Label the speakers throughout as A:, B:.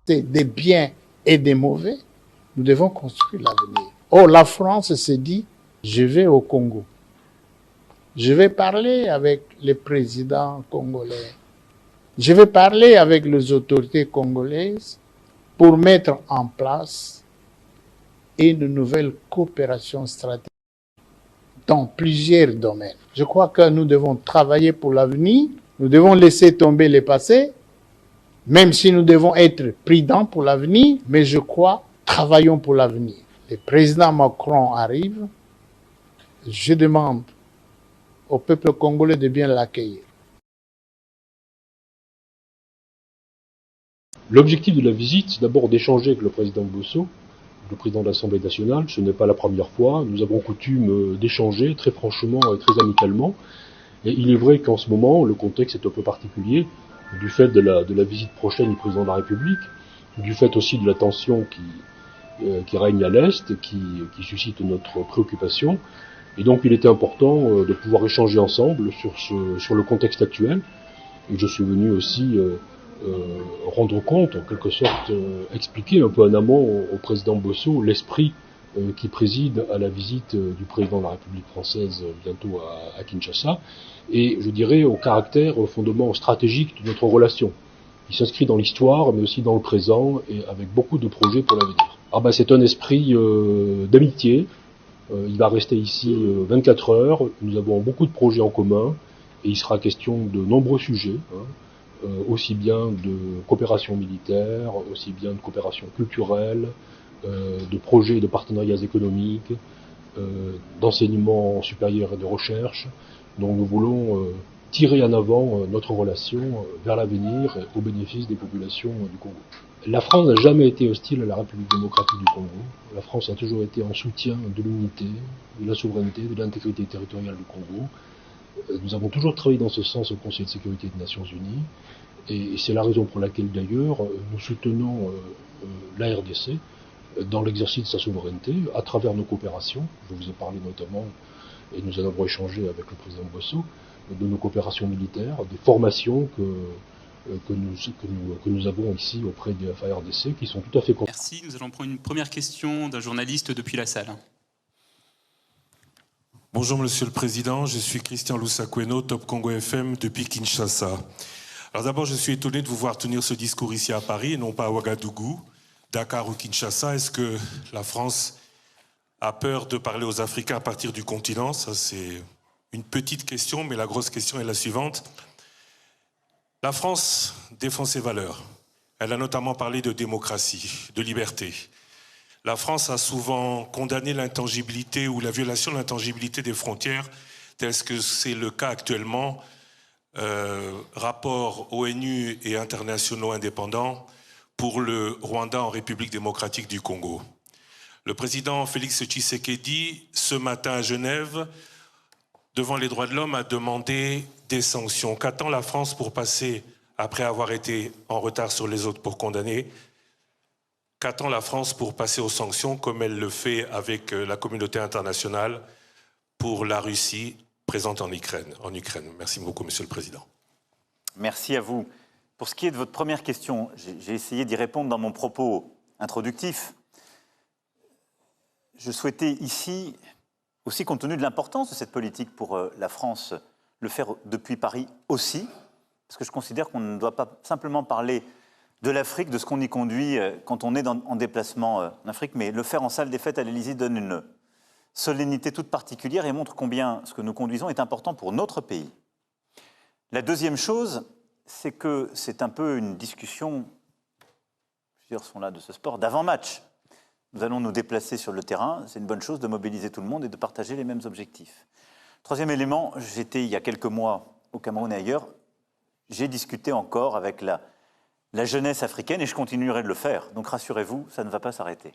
A: des biens et des mauvais, nous devons construire l'avenir. Oh, la France s'est dit, je vais au Congo. Je vais parler avec les présidents congolais. Je vais parler avec les autorités congolaises pour mettre en place une nouvelle coopération stratégique dans plusieurs domaines. Je crois que nous devons travailler pour l'avenir, nous devons laisser tomber le passé, même si nous devons être prudents pour l'avenir, mais je crois, travaillons pour l'avenir. Le président Macron arrive, je demande au peuple congolais de bien l'accueillir.
B: L'objectif de la visite, c'est d'abord d'échanger avec le président Bosso, le président de l'Assemblée nationale. Ce n'est pas la première fois. Nous avons coutume d'échanger très franchement et très amicalement. Et il est vrai qu'en ce moment, le contexte est un peu particulier, du fait de la visite prochaine du président de la République, du fait aussi de la tension qui règne à l'Est, qui suscite notre préoccupation. Et donc il était important de pouvoir échanger ensemble sur le contexte actuel. Et je suis venu aussi rendre compte, en quelque sorte, expliquer un peu en amont au président Bosso l'esprit qui préside à la visite du président de la République française bientôt à Kinshasa, et je dirais au caractère, au fondement stratégique de notre relation. Il s'inscrit dans l'histoire, mais aussi dans le présent, et avec beaucoup de projets pour l'avenir. C'est un esprit d'amitié. Il va rester ici 24 heures. Nous avons beaucoup de projets en commun, et il sera question de nombreux sujets, aussi bien de coopération militaire, aussi bien de coopération culturelle, de projets de partenariats économiques, d'enseignement supérieur et de recherche. Donc nous voulons tirer en avant notre relation vers l'avenir au bénéfice des populations du Congo. La France n'a jamais été hostile à la République démocratique du Congo. La France a toujours été en soutien de l'unité, de la souveraineté, de l'intégrité territoriale du Congo. Nous avons toujours travaillé dans ce sens au Conseil de sécurité des Nations Unies. Et c'est la raison pour laquelle d'ailleurs nous soutenons la RDC dans l'exercice de sa souveraineté à travers nos coopérations. Je vous ai parlé notamment, et nous en avons échangé avec le président Bosso, de nos coopérations militaires, des formations que nous avons ici auprès des FARDC qui sont tout à fait...
C: Merci. Nous allons prendre une première question d'un journaliste depuis la salle.
D: Bonjour Monsieur le Président, je suis Christian Lusakweno, Top Congo FM depuis Kinshasa. Alors d'abord, je suis étonné de vous voir tenir ce discours ici à Paris et non pas à Ouagadougou, Dakar ou Kinshasa. Est-ce que la France a peur de parler aux Africains à partir du continent? Ça, c'est une petite question, mais la grosse question est la suivante. La France défend ses valeurs. Elle a notamment parlé de démocratie, de liberté. La France a souvent condamné l'intangibilité ou la violation de l'intangibilité des frontières, tel que c'est le cas actuellement. Rapports ONU et internationaux indépendants pour le Rwanda en République démocratique du Congo. Le président Félix Tshisekedi, ce matin à Genève, devant les droits de l'homme, a demandé des sanctions. Qu'attend la France pour passer, après avoir été en retard sur les autres pour condamner, qu'attend la France pour passer aux sanctions, comme elle le fait avec la communauté internationale pour la Russie présente en Ukraine. Merci beaucoup, Monsieur le Président.
E: Merci à vous. Pour ce qui est de votre première question, j'ai essayé d'y répondre dans mon propos introductif. Je souhaitais ici, aussi compte tenu de l'importance de cette politique pour la France, le faire depuis Paris aussi, parce que je considère qu'on ne doit pas simplement parler de l'Afrique, de ce qu'on y conduit quand on est en déplacement en Afrique, mais le faire en salle des fêtes à l'Élysée donne une solennité toute particulière et montre combien ce que nous conduisons est important pour notre pays. La deuxième chose, c'est que c'est un peu une discussion, plusieurs sont là de ce sport, d'avant-match. Nous allons nous déplacer sur le terrain, c'est une bonne chose de mobiliser tout le monde et de partager les mêmes objectifs. Troisième élément, j'étais il y a quelques mois au Cameroun et ailleurs, j'ai discuté encore avec la jeunesse africaine et je continuerai de le faire. Donc rassurez-vous, ça ne va pas s'arrêter.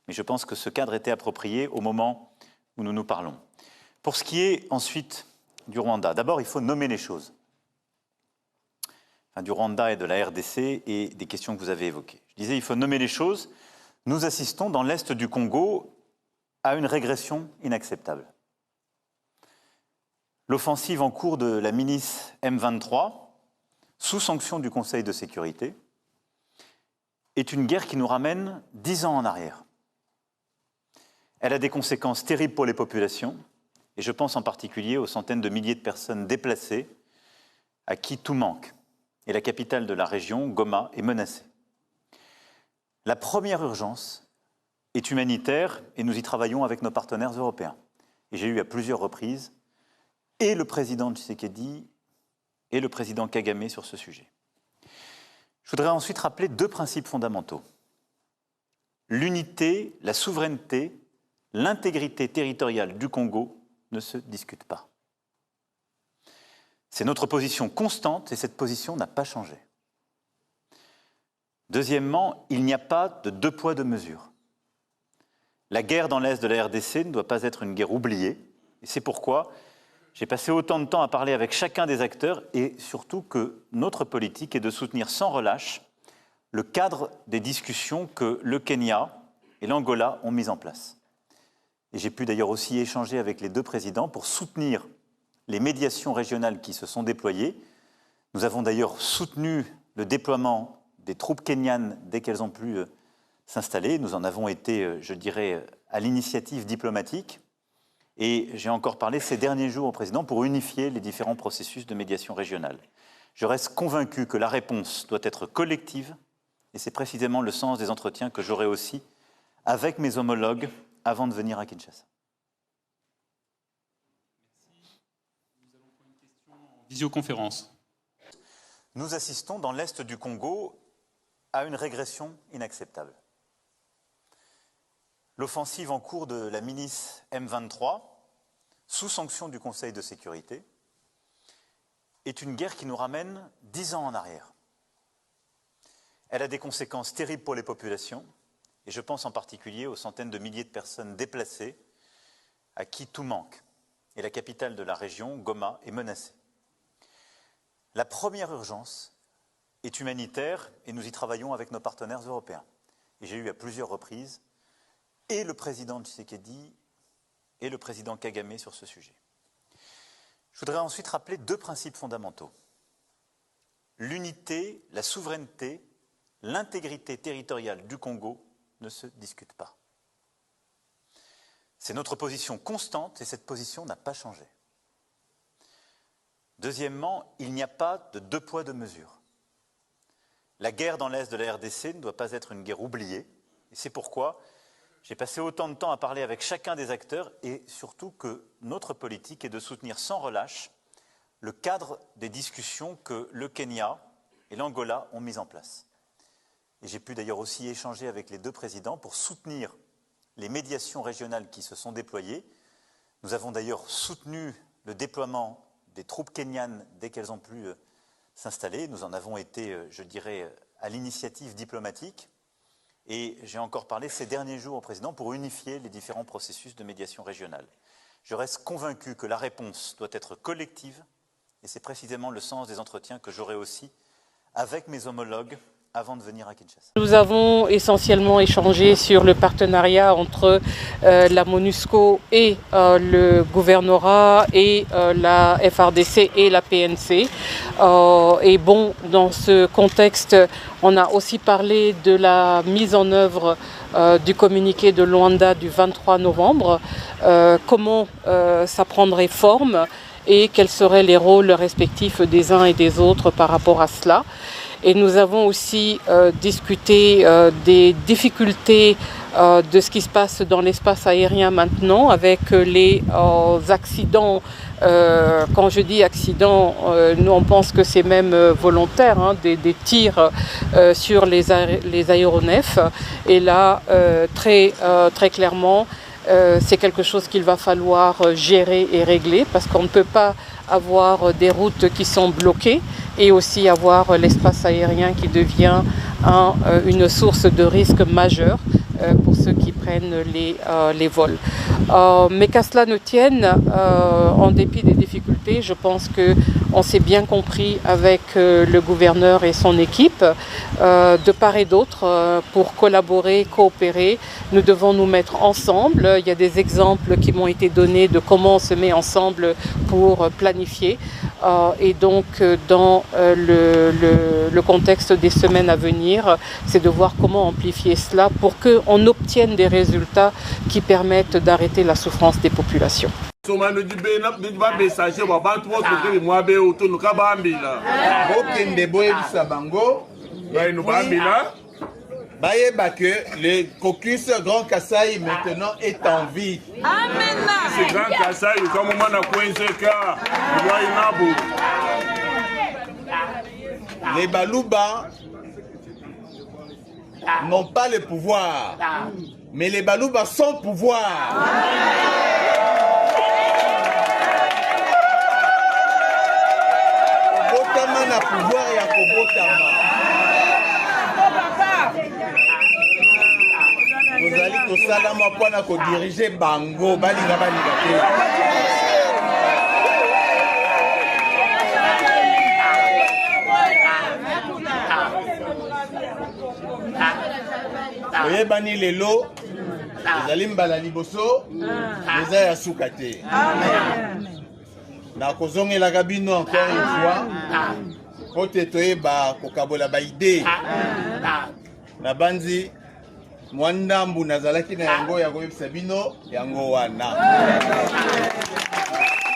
E: Mais je pense que ce cadre était approprié au moment où nous nous parlons. Pour ce qui est ensuite du Rwanda, d'abord il faut nommer les choses. Enfin, du Rwanda et de la RDC et des questions que vous avez évoquées. Je disais il faut nommer les choses. Nous assistons dans l'est du Congo à une régression inacceptable. L'offensive en cours de la milice M23, sous sanction du Conseil de sécurité, est une guerre qui nous ramène 10 ans en arrière. Elle a des conséquences terribles pour les populations, et je pense en particulier aux centaines de milliers de personnes déplacées à qui tout manque. Et la capitale de la région, Goma, est menacée. La première urgence est humanitaire, et nous y travaillons avec nos partenaires européens. Et j'ai eu à plusieurs reprises et le président Tshisekedi et le président Kagame sur ce sujet. Je voudrais ensuite rappeler 2 principes fondamentaux. L'unité, la souveraineté, l'intégrité territoriale du Congo ne se discutent pas. C'est notre position constante et cette position n'a pas changé. Deuxièmement, il n'y a pas de 2 poids, 2 mesures. La guerre dans l'est de la RDC ne doit pas être une guerre oubliée. Et c'est pourquoi j'ai passé autant de temps à parler avec chacun des acteurs et surtout que notre politique est de soutenir sans relâche le cadre des discussions que le Kenya et l'Angola ont mis en place. Et j'ai pu d'ailleurs aussi échanger avec les 2 présidents pour soutenir les médiations régionales qui se sont déployées. Nous avons d'ailleurs soutenu le déploiement des troupes kenyanes dès qu'elles ont pu s'installer. Nous en avons été, je dirais, à l'initiative diplomatique. Et j'ai encore parlé ces derniers jours au président pour unifier les différents processus de médiation régionale. Je reste convaincu que la réponse doit être collective et c'est précisément le sens des entretiens que j'aurai aussi avec mes homologues avant de venir à Kinshasa.
C: Merci. Nous allons prendre une question en visioconférence.
E: Nous assistons dans l'est du Congo à une régression inacceptable. L'offensive en cours de la milice M23, sous sanction du Conseil de sécurité, est une guerre qui nous ramène 10 ans en arrière. Elle a des conséquences terribles pour les populations, et je pense en particulier aux centaines de milliers de personnes déplacées à qui tout manque. Et la capitale de la région, Goma, est menacée. La première urgence est humanitaire, et nous y travaillons avec nos partenaires européens. Et j'ai eu à plusieurs reprises et le président Tshisekedi et le président Kagame sur ce sujet. Je voudrais ensuite rappeler 2 principes fondamentaux. L'unité, la souveraineté, l'intégrité territoriale du Congo ne se discutent pas. C'est notre position constante et cette position n'a pas changé. Deuxièmement, il n'y a pas de 2 poids, 2 mesures. La guerre dans l'est de la RDC ne doit pas être une guerre oubliée et c'est pourquoi j'ai passé autant de temps à parler avec chacun des acteurs et surtout que notre politique est de soutenir sans relâche le cadre des discussions que le Kenya et l'Angola ont mis en place. Et j'ai pu d'ailleurs aussi échanger avec les 2 présidents pour soutenir les médiations régionales qui se sont déployées. Nous avons d'ailleurs soutenu le déploiement des troupes kenyanes dès qu'elles ont pu s'installer. Nous en avons été, je dirais, à l'initiative diplomatique. Et j'ai encore parlé ces derniers jours au président pour unifier les différents processus de médiation régionale. Je reste convaincu que la réponse doit être collective et c'est précisément le sens des entretiens que j'aurai aussi avec mes homologues avant de venir à Kinshasa.
F: Nous avons essentiellement échangé sur le partenariat entre la MONUSCO et le gouvernorat et la FARDC et la PNC. Et bon, dans ce contexte, on a aussi parlé de la mise en œuvre du communiqué de Luanda du 23 novembre, comment ça prendrait forme et quels seraient les rôles respectifs des uns et des autres par rapport à cela. Et nous avons aussi discuté des difficultés de ce qui se passe dans l'espace aérien maintenant avec les accidents. Quand je dis accidents, nous on pense que c'est même volontaire, hein, des tirs sur les aéronefs. Et là, très clairement, c'est quelque chose qu'il va falloir gérer et régler parce qu'on ne peut pas avoir des routes qui sont bloquées et aussi avoir l'espace aérien qui devient une source de risque majeur pour ceux qui prennent les vols. Mais qu'à cela ne tienne, en dépit des difficultés, je pense On s'est bien compris avec le gouverneur et son équipe, de part et d'autre, pour collaborer, coopérer. Nous devons nous mettre ensemble. Il y a des exemples qui m'ont été donnés de comment on se met ensemble pour planifier. Et donc, dans le contexte des semaines à venir, c'est de voir comment amplifier cela pour qu'on obtienne des résultats qui permettent d'arrêter la souffrance des populations.
G: Bah que le caucus Grand Kasaï maintenant est en vie.
H: Amen.
I: C'est Grand Kasaï, comme on a coincé car
G: les Balouba n'ont pas le pouvoir, mais les Balouba sont pouvoir. Kobotama na pouvoir ya kobotama. Nous allons tout ça là, pour diriger Bango, balinga balinga. Oye bani lelo, nous allons mbala liboso, nous allons soukate. Na kozonge la gabino encore une fois, pote toye ba kokabola ba idée. Na banzi. Mwandambu nazalaki na yango ya koyebisa bino yango wana.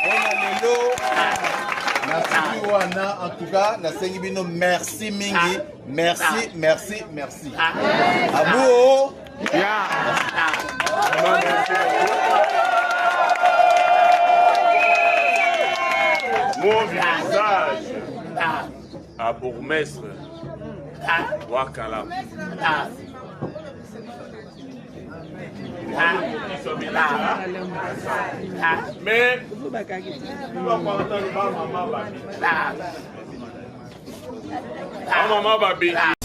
G: Ona lelo nasiki wana en tout cas nasengi bino merci mingi, merci merci merci. Abuo
I: mon visage à bourgmestre Wakala. Mais maman baby.